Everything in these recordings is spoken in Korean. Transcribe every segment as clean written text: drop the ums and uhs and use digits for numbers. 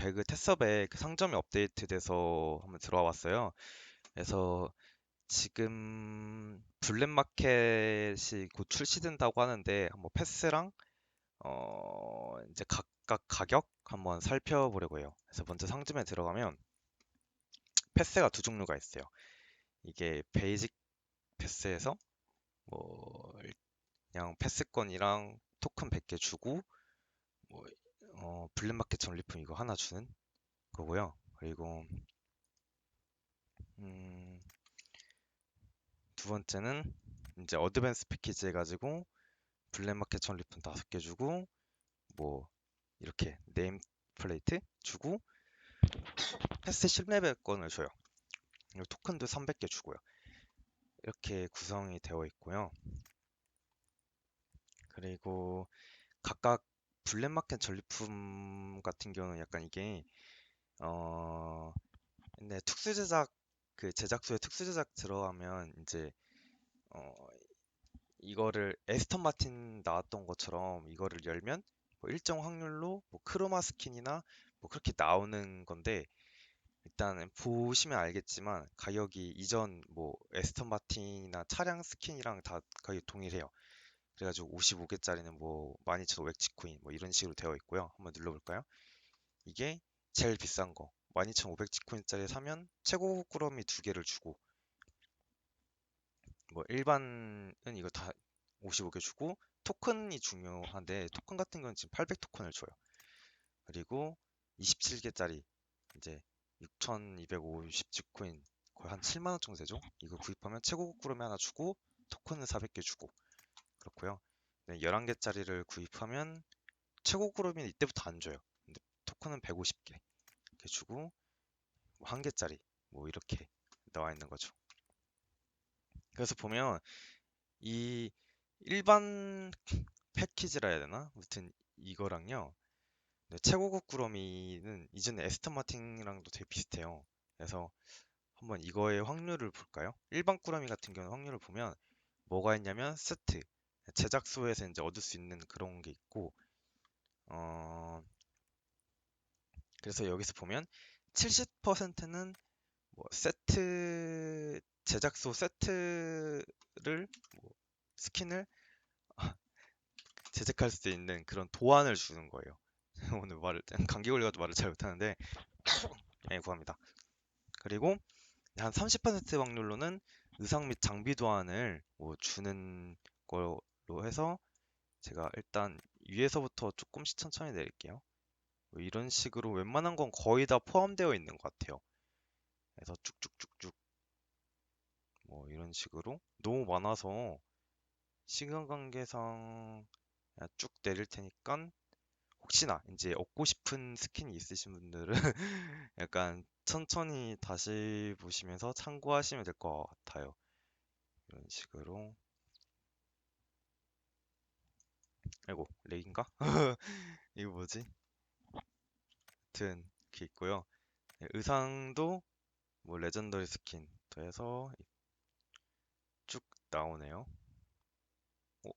배그 테스업에 그 상점이 업데이트돼서 한번 들어와 봤어요. 그래서 지금 블랙마켓이 곧 출시된다고 하는데 한번 패스랑 이제 각각 가격 한번 살펴보려고 해요. 그래서 먼저 상점에 들어가면 패스가 두 종류가 있어요. 이게 베이직 패스에서 뭐 그냥 패스권이랑 토큰 100개 주고 뭐 블랙마켓 전리품 이거 하나 주는 거고요. 그리고 음, 두 번째는 이제 어드밴스 패키지 해가지고 블랙마켓 전리품 5개 주고 뭐 이렇게 네임 플레이트 주고 패스 10레벨권을 줘요. 그리고 토큰도 300개 주고요. 이렇게 구성이 되어 있고요. 그리고 각각 블랙마켓 전리품 같은 경우는 약간 이게 근데 특수 제작 그 제작소에 특수 제작 들어가면 이제 어 이거를 에스턴 마틴 나왔던 것처럼 이거를 열면 뭐 일정 확률로 뭐 크로마 스킨이나 뭐 그렇게 나오는 건데 일단은 보시면 알겠지만 가격이 이전 뭐 에스턴 마틴이나 차량 스킨이랑 다 거의 동일해요. 그래가지고 55개짜리는 뭐 12,500 지코인 뭐 이런 식으로 되어 있고요. 한번 눌러볼까요? 이게 제일 비싼 거 12,500 지코인짜리 사면 최고급 꾸러미 2개를 주고 뭐 일반은 이거 다 55개 주고 토큰이 중요한데 토큰 같은 경우는 지금 800 토큰을 줘요. 그리고 27개짜리 이제 6,250 지코인 거의 한 7만 원 정도 되죠? 이거 구입하면 최고급 구름이 하나 주고 토큰은 400개 주고 그렇고요. 11개짜리를 구입하면 최고 구름이 이때부터 안 줘요. 근데 토큰은 150개 이렇게 주고 뭐 1개짜리 뭐 이렇게 나와 있는 거죠. 그래서 보면 이 일반 패키지라 해야 되나? 아무튼 이거랑요. 네, 최고급 구러미는 이전에 에스턴 마틴이랑도 되게 비슷해요. 그래서 한번 이거의 확률을 볼까요? 일반 꾸러미 같은 경우는 확률을 보면 뭐가 있냐면 세트 제작소에서 이제 얻을 수 있는 그런 게 있고 어 그래서 여기서 보면 70%는 뭐 세트 제작소 세트를 뭐 스킨을 제작할 수 있는 그런 도안을 주는 거예요. 오늘 말을 감기 걸려가지고 말을 잘 못하는데 예, 구합니다. 그리고 한 30% 확률로는 의상 및 장비 도안을 뭐 주는 걸로 해서 제가 일단 위에서부터 조금씩 천천히 내릴게요. 뭐 이런 식으로 웬만한 건 거의 다 포함되어 있는 것 같아요. 그래서 쭉쭉쭉쭉 뭐 이런 식으로 너무 많아서 시간 관계상 그냥 쭉 내릴 테니까 혹시나 이제 얻고 싶은 스킨이 있으신 분들은 약간 천천히 다시 보시면서 참고하시면 될 것 같아요. 이런 식으로 아이고 렉인가? 이거 뭐지? 아무튼 이렇게 있고요. 네, 의상도 뭐 레전더리 스킨 더해서 쭉 나오네요.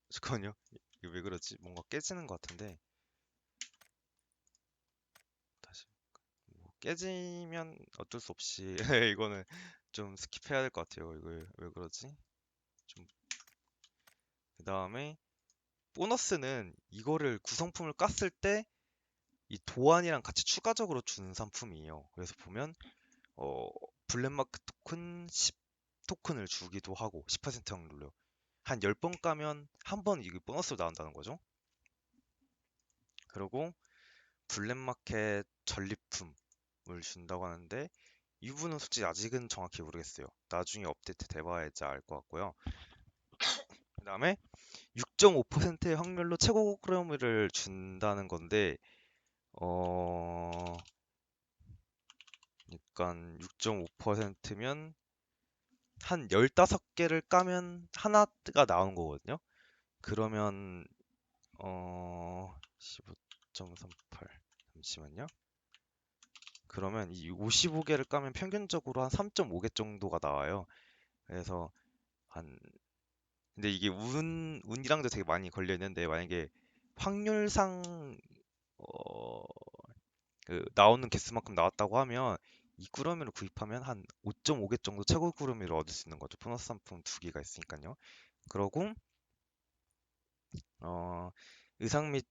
잠깐만요. 이거 왜 그러지? 뭔가 깨지는 것 같은데 다시 뭐 깨지면 어쩔 수 없이 이거는 좀 스킵해야 될 것 같아요. 이거 왜 그러지? 좀 그 다음에 보너스는 이거를 구성품을 깠을 때 이 도안이랑 같이 추가적으로 주는 상품이에요. 그래서 보면 어, 블랙마크 토큰 10 토큰을 주기도 하고 10% 확률로 한 10번 까면 한 번 이게 보너스로 나온다는 거죠. 그리고 블랙마켓 전리품을 준다고 하는데 이 부분은 솔직히 아직은 정확히 모르겠어요. 나중에 업데이트 돼봐야지 알 것 같고요. 그 다음에 6.5%의 확률로 최고급 크롬을 준다는 건데 어 그러니까 6.5%면 한 15개를 까면 하나가 나오는 거거든요. 그러면 15.38 잠시만요. 그러면 이 55개를 까면 평균적으로 한 3.5개 정도가 나와요. 그래서 한 근데 이게 운이랑도 되게 많이 걸려 있는데 만약에 확률상 어 나오는 개수만큼 나왔다고 하면 이 꾸러미를 구입하면 한 5.5개 정도 최고 꾸러미를 얻을 수 있는 거죠. 보너스 상품 2개가 있으니까요. 그러고 어, 의상 및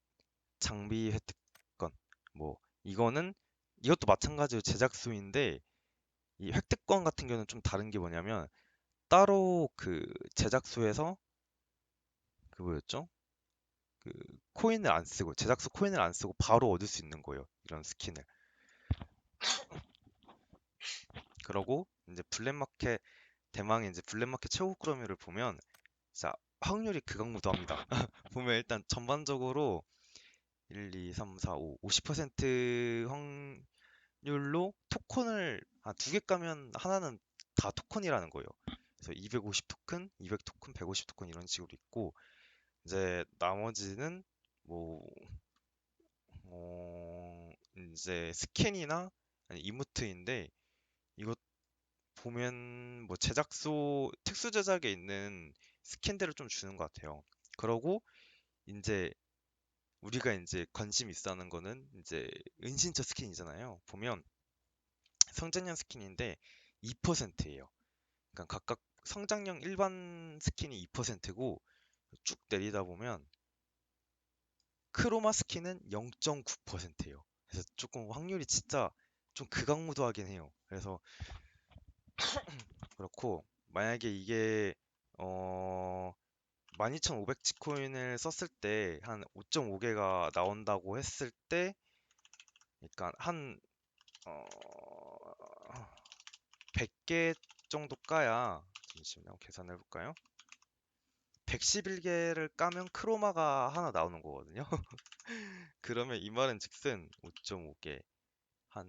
장비 획득권 뭐 이거는 이것도 마찬가지로 제작수인데 이 획득권 같은 경우는 좀 다른 게 뭐냐면 따로 그 제작수에서 그 뭐였죠? 그 코인을 안 쓰고 제작수 코인을 안 쓰고 바로 얻을 수 있는 거예요. 이런 스킨을. 그러고 이제 블랙마켓 대망의 이제 블랙마켓 최고 꾸러미를 보면 자 확률이 극악무도합니다. 보면 일단 전반적으로 1, 2, 3, 4, 5, 50% 확률로 토큰을 두 개 까면 하나는 다 토큰이라는 거예요. 그래서 250 토큰, 200 토큰, 150 토큰 이런 식으로 있고 이제 나머지는 뭐 이제 스캔이나 아니 이모트인데 이거 보면 뭐 제작소 특수 제작에 있는 스킨들을 좀 주는 것 같아요. 그러고 이제 우리가 이제 관심 있어 하는 거는 이제 은신처 스킨이잖아요. 보면 성장형 스킨인데 2%예요. 그러니까 각각 성장형 일반 스킨이 2%고 쭉 내리다 보면 크로마 스킨은 0.9%예요. 그래서 조금 확률이 진짜 좀 극악무도하긴 해요. 그래서 그렇고 만약에 이게 어 12,500 지코인을 썼을 때 한 5.5개가 나온다고 했을 때 그러니까 한 100개 정도 까야 잠시만요. 계산해 볼까요? 111개를 까면 크로마가 하나 나오는 거거든요. 그러면 이 말은 즉슨 5.5개 한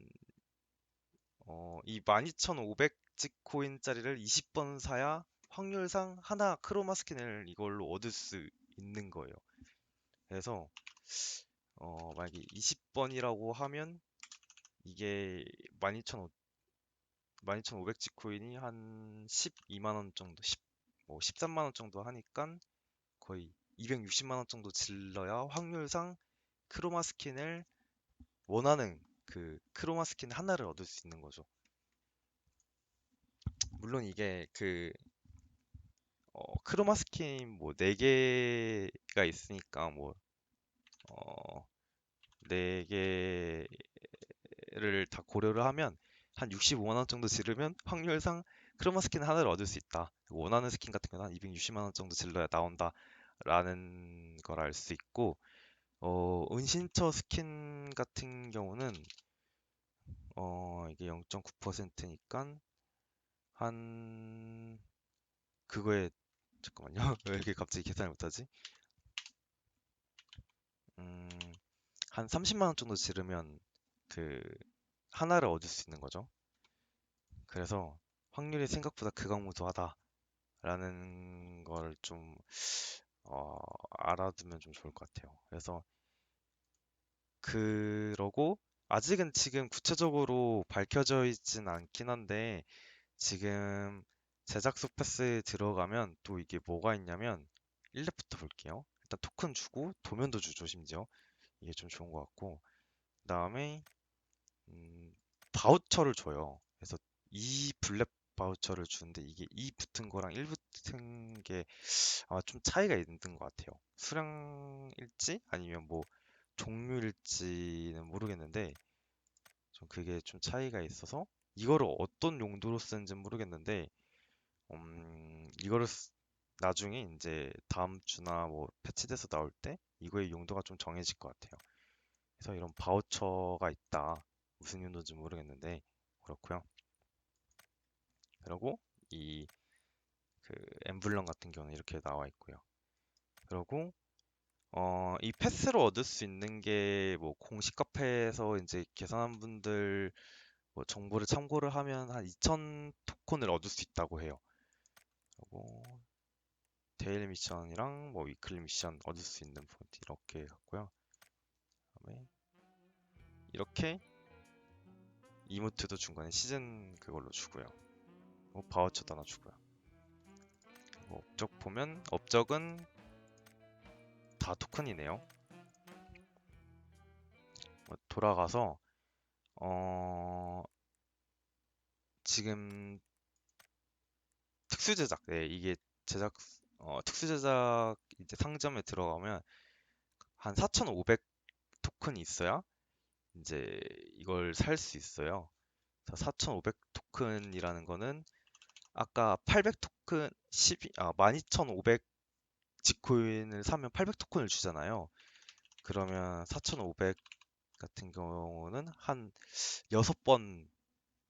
이 12,500 지코인짜리를 20번 사야 확률상 하나 크로마 스킨을 이걸로 얻을 수 있는 거예요. 그래서 만약에 20번이라고 하면 이게 12,500 지코인이 한 12만 원 정도, 13만 원 정도 하니까 거의 260만 원 정도 질러야 확률상 크로마 스킨을 원하는 그 크로마 스킨 하나를 얻을 수 있는 거죠. 물론 이게 크로마 스킨 뭐 4개가 있으니까 뭐 4개를 다 고려를 하면 한 65만 원 정도 지르면 확률상 크로마 스킨 하나를 얻을 수 있다. 원하는 스킨 같은 경우는 한 260만 원 정도 질러야 나온다라는 걸 알 수 있고 은신처 스킨 같은 경우는 이게 0.9%니까 한 그거에 잠깐만요. 왜 이렇게 갑자기 계산을 못하지? 음, 한 30만 원 정도 지르면 그 하나를 얻을 수 있는 거죠. 그래서 확률이 생각보다 극악무도하다라는 걸 좀 알아두면 좀 좋을 것 같아요. 그래서 그러고 아직은 지금 구체적으로 밝혀져 있진 않긴 한데 지금 제작소 패스에 들어가면 또 이게 뭐가 있냐면 1렙부터 볼게요. 일단 토큰 주고 도면도 주죠, 심지어. 이게 좀 좋은 것 같고 그다음에 바우처를 줘요. 그래서 2 블랙 바우처를 주는데 이게 2 붙은 거랑 1 붙은 게 아마 좀 차이가 있는 것 같아요. 수량일지 아니면 뭐 종류일지는 모르겠는데 좀 그게 좀 차이가 있어서 이거를 어떤 용도로 쓰는지 는 모르겠는데 이거를 나중에 이제 다음 주나 뭐 패치돼서 나올 때 이거의 용도가 좀 정해질 것 같아요. 그래서 이런 바우처가 있다. 무슨 용도인지 모르겠는데 그렇고요. 그리고 이 그 엠블럼 같은 경우는 이렇게 나와 있고요. 그리고 이 패스로 얻을 수 있는 게 뭐 공식 카페에서 이제 계산한 분들 뭐 정보를 참고를 하면 한 2,000 토큰을 얻을 수 있다고 해요. 그리고 데일리 미션이랑 뭐 위클리 미션 얻을 수 있는 포인트 이렇게 갖고요. 그다음에 이렇게 이모트도 중간에 시즌 그걸로 주고요. 뭐 바우처도 하나 주고요. 뭐 업적 보면 업적은 다 토큰이네요. 돌아가서 어, 지금 특수 제작, 네, 이게 제작, 특수 제작 이제 상점에 들어가면 한 4,500 토큰이 있어야 이제 이걸 살 수 있어요. 4,500 토큰이라는 거는 아까 800 토큰 12,500 지코인을 사면 800 토큰을 주잖아요. 그러면 4,500 같은 경우는 한 6번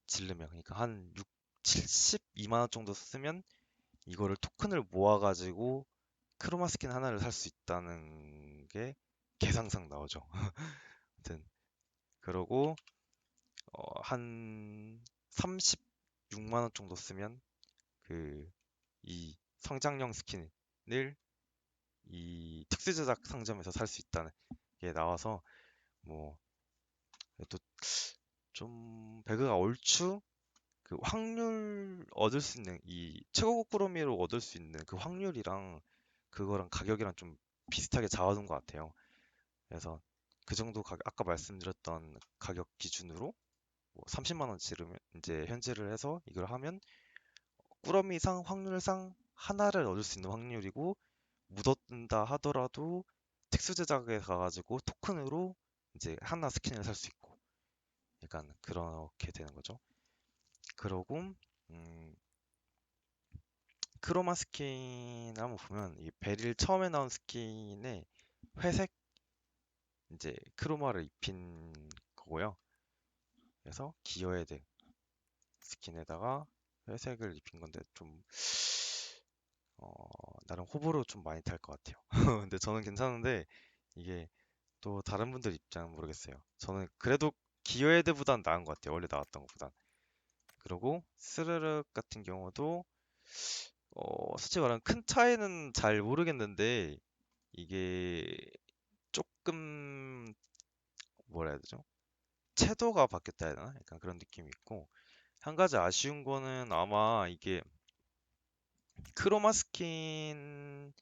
지르면 그러니까 한 6, 72만 원 정도 쓰면 이거를 토큰을 모아가지고 크로마 스킨 하나를 살 수 있다는 게 계상상 나오죠. 아무튼 그러고 한 36만 원 정도 쓰면 그 이 성장형 스킨을 이 특수 제작 상점에서 살 수 있다는 게 나와서 뭐 또 좀 배그가 얼추 그 확률 얻을 수 있는 이 최고급 꾸러미로 얻을 수 있는 그 확률이랑 그거랑 가격이랑 좀 비슷하게 잡아둔 것 같아요. 그래서 그 정도 가격, 아까 말씀드렸던 가격 기준으로 뭐 30만 원 지르면 이제 현질을 해서 이걸 하면 꾸러미상 확률상 하나를 얻을 수 있는 확률이고 묻어든다 하더라도 특수 제작에 가가지고 토큰으로 이제 하나 스킨을 살 수 있고 약간 그렇게 되는 거죠. 그러고 음, 크로마 스킨을 한번 보면 이 베릴 처음에 나온 스킨에 회색 이제 크로마를 입힌 거고요. 그래서 기어헤드 스킨에다가 회색을 입힌 건데 좀 나름 호불호 좀 많이 탈 것 같아요. 근데 저는 괜찮은데 이게 또 다른 분들 입장은 모르겠어요. 저는 그래도 기어헤드보단 나은 것 같아요. 원래 나왔던 것보단. 그리고 스르륵 같은 경우도 솔직히 말하면 큰 차이는 잘 모르겠는데 이게 조금 뭐라 해야 되죠? 채도가 바뀌었다 해야 되나? 약간 그런 느낌이 있고 한 가지 아쉬운 거는 아마 이게 크로마 스킨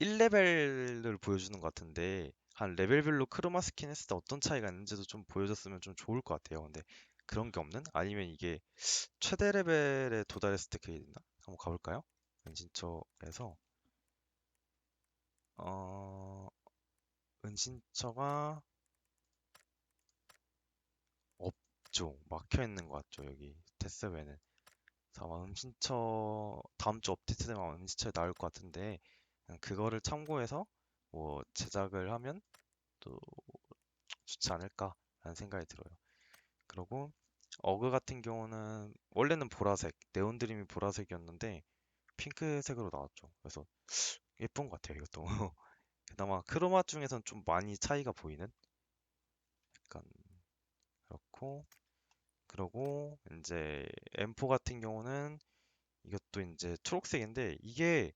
1레벨을 보여주는 것 같은데 한 레벨별로 크로마 스킨 했을 때 어떤 차이가 있는지도 좀 보여줬으면 좀 좋을 것 같아요. 근데 그런 게 없는? 아니면 이게 최대 레벨에 도달했을 때 그게 있나? 한번 가볼까요? 은신처에서 어, 은신처가 없죠. 막혀 있는 것 같죠. 여기 테스트에는. 그래서 아마 은신처 다음 주 업데이트되면 아마 은신처에 나올 것 같은데 그냥 그거를 참고해서 뭐 제작을 하면 또 좋지 않을까라는 생각이 들어요. 그리고 어그 같은 경우는 원래는 보라색, 네온드림이 보라색이었는데 핑크색으로 나왔죠. 그래서 예쁜 것 같아요, 이것도. 그나마 크로마 중에선 좀 많이 차이가 보이는 약간 그렇고 그리고 이제 M4 같은 경우는 이것도 이제 초록색인데 이게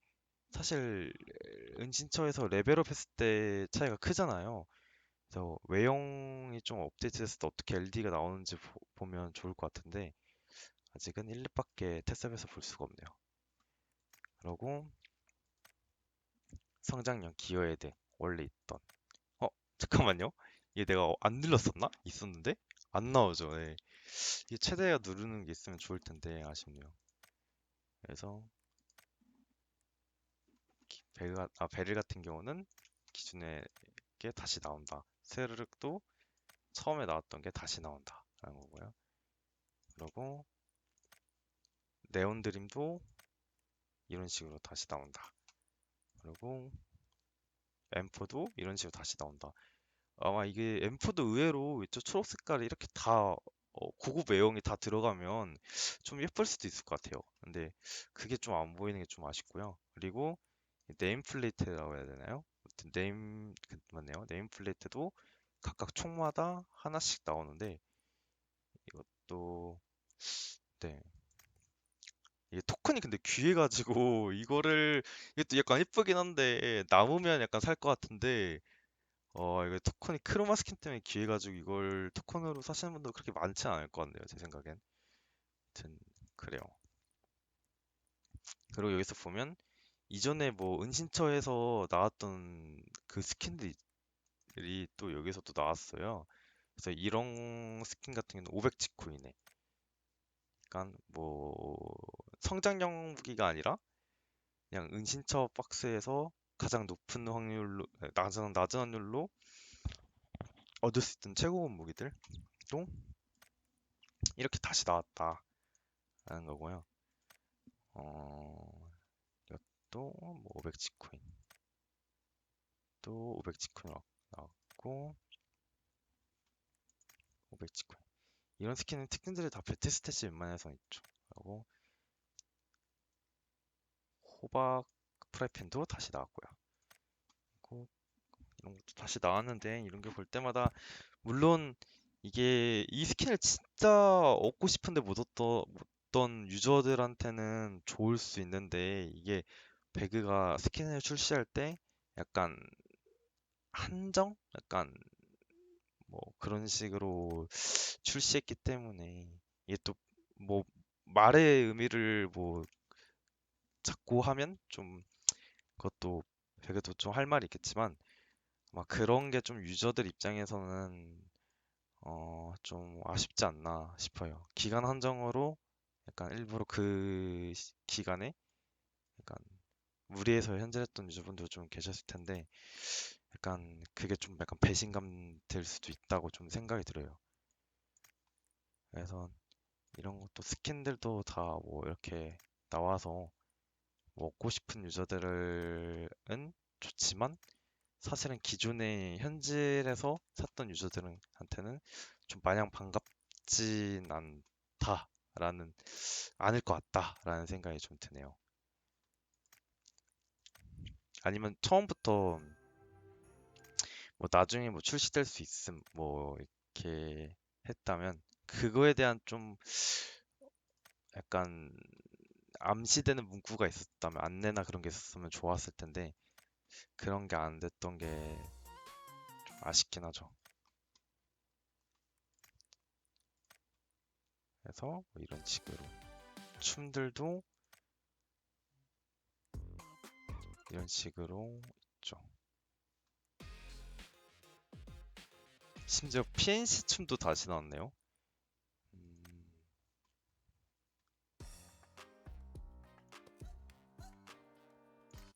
사실 은신처에서 레벨업 했을 때 차이가 크잖아요. 그래서 외형이 좀 업데이트됐을 때 어떻게 LD가 나오는지 보면 좋을 것 같은데 아직은 1렙밖에 테스트에서 볼 수가 없네요. 그리고 성장형 기어헤드 원래 있던 잠깐만요. 이게 내가 안 눌렀었나? 있었는데? 안 나오죠. 네. 이게 최대가 누르는 게 있으면 좋을 텐데 아쉽네요. 그래서 베릴 같은 경우는 기존에 게 다시 나온다. 스르륵도 처음에 나왔던 게 다시 나온다. 라는 거고요. 그리고 네온 드림도 이런 식으로 다시 나온다. 그리고 M4도 이런 식으로 다시 나온다. 아마 이게 M4도 의외로 이쪽 초록 색깔이 이렇게 다 고급 외형이 다 들어가면 좀 예쁠 수도 있을 것 같아요. 근데 그게 좀 안 보이는 게 좀 아쉽고요. 그리고 네임 플레이트라고 해야 되나요? 아무튼 맞네요. 네임 플레이트도 각각 총마다 하나씩 나오는데 이것도 네. 이게 토큰이 근데 귀해가지고 이것도 약간 예쁘긴 한데 남으면 약간 살 것 같은데 이거 토큰이 크로마 스킨 때문에 귀해가지고 이걸 토큰으로 사시는 분도 그렇게 많지 않을 것 같네요. 제 생각엔. 아무튼 그래요. 그리고 여기서 보면 이전에 뭐 은신처에서 나왔던 그 스킨들이 또 여기서 또 나왔어요. 그래서 이런 스킨 같은 경우는 500지코인에 약간 뭐 성장형 무기가 아니라 그냥 은신처 박스에서 가장 높은 확률로 낮은 확률로 얻을 수 있던 최고급 무기들도 이렇게 다시 나왔다라는 거고요. 이것도 뭐 500지코인 또 500지코인 나왔고 500지코인 이런 스킨은 특징들이 다 배틀 스탯이 웬만해서 있죠. 그리고 호박 프라이팬도 다시 나왔고요. 그리고 이런 것도 다시 나왔는데 이런 게 볼 때마다 물론 이게 이 스킨을 진짜 얻고 싶은데 못 얻던 유저들한테는 좋을 수 있는데 이게 배그가 스킨을 출시할 때 약간 한정? 약간 뭐 그런 식으로 출시했기 때문에 이게 또 뭐 말의 의미를 뭐 자꾸 하면 좀 그것도 배그도 좀 할 말이 있겠지만 막 그런 게 좀 유저들 입장에서는 좀 아쉽지 않나 싶어요. 기간 한정으로 약간 일부러 그 기간에 약간 무리해서 현질했던 유저분도 좀 계셨을 텐데 약간 그게 좀 약간 배신감 들 수도 있다고 좀 생각이 들어요. 그래서 이런 것도 스킨들도 다 뭐 이렇게 나와서 뭐 얻고 싶은 유저들은 좋지만 사실은 기존에 현질에서 샀던 유저들한테는 좀 마냥 반갑진 않다라는 않을 것 같다라는 생각이 좀 드네요. 아니면 처음부터 뭐 나중에 뭐 출시될 수 있음 뭐 이렇게 했다면 그거에 대한 좀 약간 암시되는 문구가 있었다면 안내나 그런 게 있었으면 좋았을 텐데 그런 게 안 됐던 게 좀 아쉽긴 하죠. 그래서 뭐 이런 식으로 춤들도 이런 식으로 있죠. 심지어 PNC 춤도 다시 나왔네요. 음,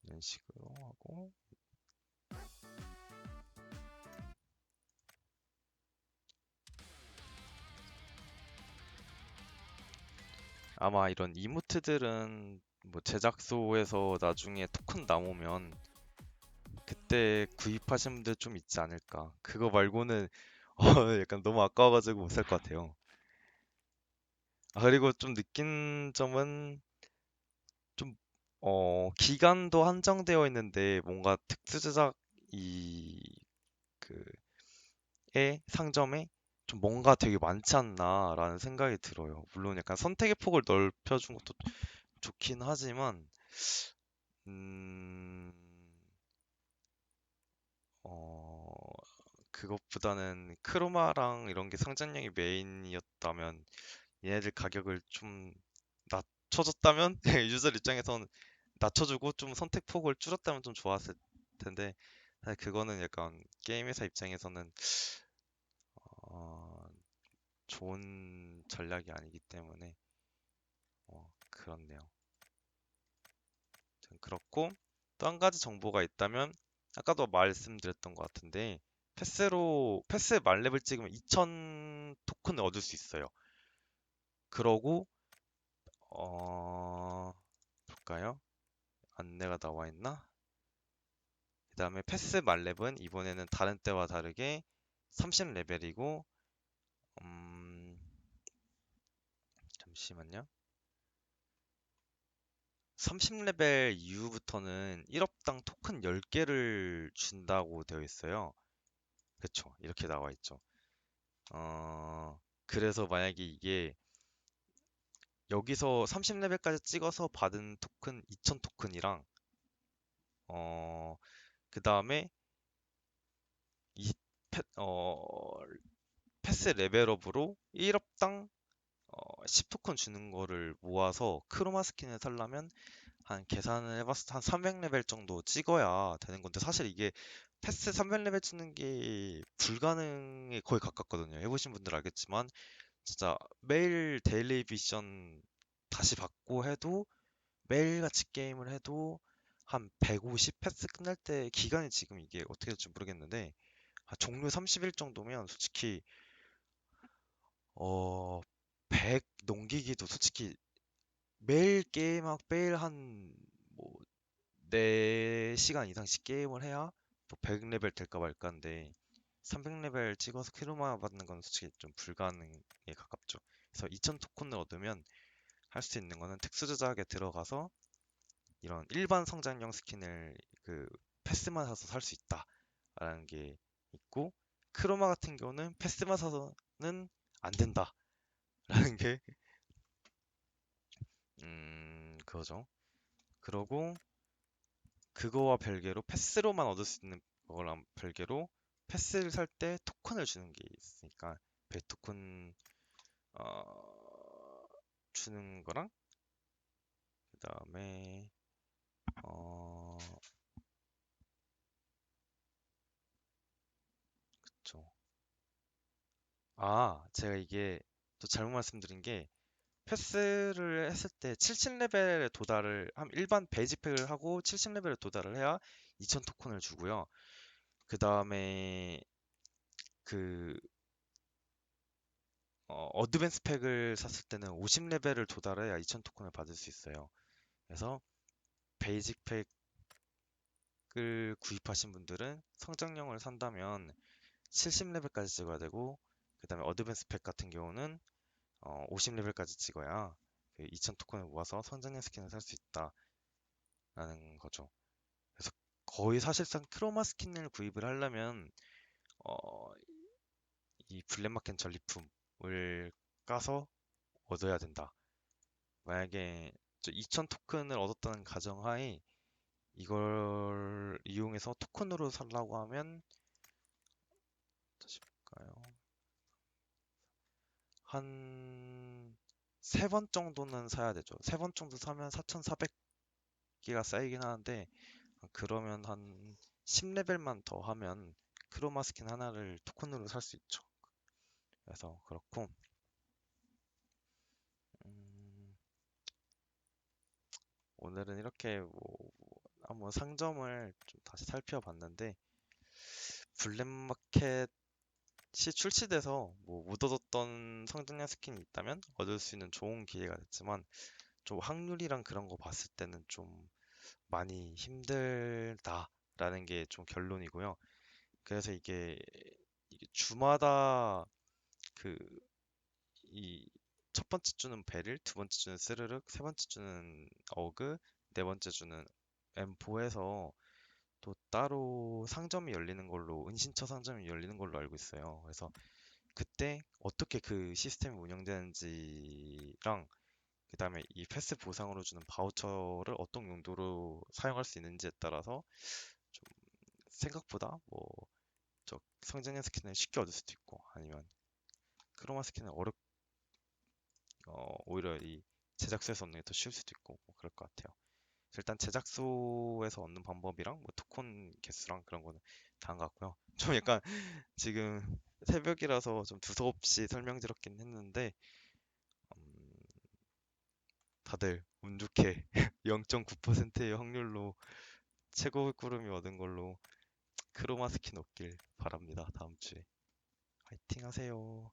이런 식으로 하고 아마 이런 이모트들은 뭐 제작소에서 나중에 토큰 남으면 그때 구입하신 분들 좀 있지 않을까. 그거 말고는 약간 너무 아까워가지고 못 살 것 같아요. 아, 그리고 좀 느낀 점은 좀 기간도 한정되어 있는데 뭔가 특수 제작 이그의 상점에 좀 뭔가 되게 많지 않나라는 생각이 들어요. 물론 약간 선택의 폭을 넓혀준 것도 좋긴 하지만 음, 어, 그것보다는 크로마랑 이런 게 성장량이 메인이었다면 얘네들 가격을 좀 낮춰줬다면 유저 입장에선 낮춰주고 좀 선택 폭을 줄였다면 좀 좋았을 텐데 사실 그거는 약간 게임 회사 입장에서는 어, 좋은 전략이 아니기 때문에 그렇네요. 아무튼 그렇고 또 한 가지 정보가 있다면 아까도 말씀드렸던 것 같은데 패스 만렙을 찍으면 2000 토큰을 얻을 수 있어요. 그러고 볼까요? 안내가 나와 있나? 그 다음에 패스 만렙은 이번에는 다른 때와 다르게 30레벨이고 음, 잠시만요. 30레벨 이후부터는 1업당 토큰 10개를 준다고 되어 있어요. 그쵸? 이렇게 나와 있죠. 그래서 만약에 이게 여기서 30레벨까지 찍어서 받은 토큰 2000 토큰이랑 그 다음에 이 패스 레벨업으로 1업당 10토큰 주는 거를 모아서 크로마 스킨을 살려면 한 계산을 해봤을 때 한 300레벨 정도 찍어야 되는 건데 사실 이게 패스 300레벨 찍는 게 불가능에 거의 가깝거든요. 해보신 분들 알겠지만 진짜 매일 데일리 미션 다시 받고 해도 매일같이 게임을 해도 한 150 패스 끝날 때 기간이 지금 이게 어떻게 될지 모르겠는데 종료 30일 정도면 솔직히 어 100 넘기기도 솔직히 매일 게임하고 매일 한뭐 4시간 이상씩 게임을 해야 뭐 100레벨 될까 말까인데 300레벨 찍어서 크로마 받는 건 솔직히 좀 불가능에 가깝죠. 그래서 2000 토큰을 얻으면 할 수 있는 거는 특수 조작에 들어가서 이런 일반 성장형 스킨을 그 패스만 사서 살 수 있다라는 게 있고 크로마 같은 경우는 패스만 사서는 안 된다라는 게 그거죠. 그러고 그거와 별개로 패스로만 얻을 수 있는 거랑 별개로 패스를 살 때 토큰을 주는 게 있으니까 배 토큰 주는 거랑 그다음에 어 그쵸. 제가 이게 또 잘못 말씀드린 게 패스를 했을 때 70레벨에 도달을 일반 베이직팩을 하고 70레벨에 도달을 해야 2000 토큰을 주고요. 그 다음에 그 어드밴스 팩을 샀을 때는 50레벨을 도달해야 2000 토큰을 받을 수 있어요. 그래서 베이직 팩을 구입하신 분들은 성장형을 산다면 70레벨까지 찍어야 되고 그 다음에 어드밴스 팩 같은 경우는 50레벨까지 찍어야 그 2000 토큰을 모아서 성장형 스킨을 살 수 있다라는 거죠. 그래서 거의 사실상 크로마 스킨을 구입을 하려면 어, 이 블랙마켓 전리품을 까서 얻어야 된다. 만약에 2000 토큰을 얻었다는 가정하에 이걸 이용해서 토큰으로 살라고 하면 다시 볼까요? 한 3번 정도는 사야 되죠. 3번 정도 사면 4400개가 쌓이긴 하는데 그러면 한 10레벨만 더 하면 크로마 스킨 하나를 토큰으로 살 수 있죠. 그래서 그렇고 음, 오늘은 이렇게 한번 상점을 좀 다시 살펴봤는데 블랙마켓이 출시돼서 못 얻었던 성장량 스킨이 있다면 얻을 수 있는 좋은 기회가 됐지만 좀 확률이랑 그런 거 봤을 때는 좀 많이 힘들다라는 게 좀 결론이고요. 그래서 이게 주마다 그 이 첫 번째 주는 베릴, 두 번째 주는 스르륵, 세 번째 주는 어그, 네 번째 주는 M4에서 또 따로 상점이 열리는 걸로 은신처 상점이 열리는 걸로 알고 있어요. 그래서 그때 어떻게 그 시스템이 운영되는지랑 그다음에 이 패스 보상으로 주는 바우처를 어떤 용도로 사용할 수 있는지에 따라서 좀 생각보다 저 성장형 스킨을 쉽게 얻을 수도 있고 아니면 크로마 스킨을 오히려 이 제작소에서 얻는 게 더 쉬울 수도 있고 그럴 것 같아요. 그래서 일단 제작소에서 얻는 방법이랑 토큰 개수랑 그런 거는 다른 것 같고요. 좀 약간 지금 새벽이라서 좀 두서없이 설명드렸긴 했는데 음, 다들 운 좋게 0.9%의 확률로 최고 구름이 얻은 걸로 크로마 스킨 얻길 바랍니다. 다음 주에 화이팅 하세요.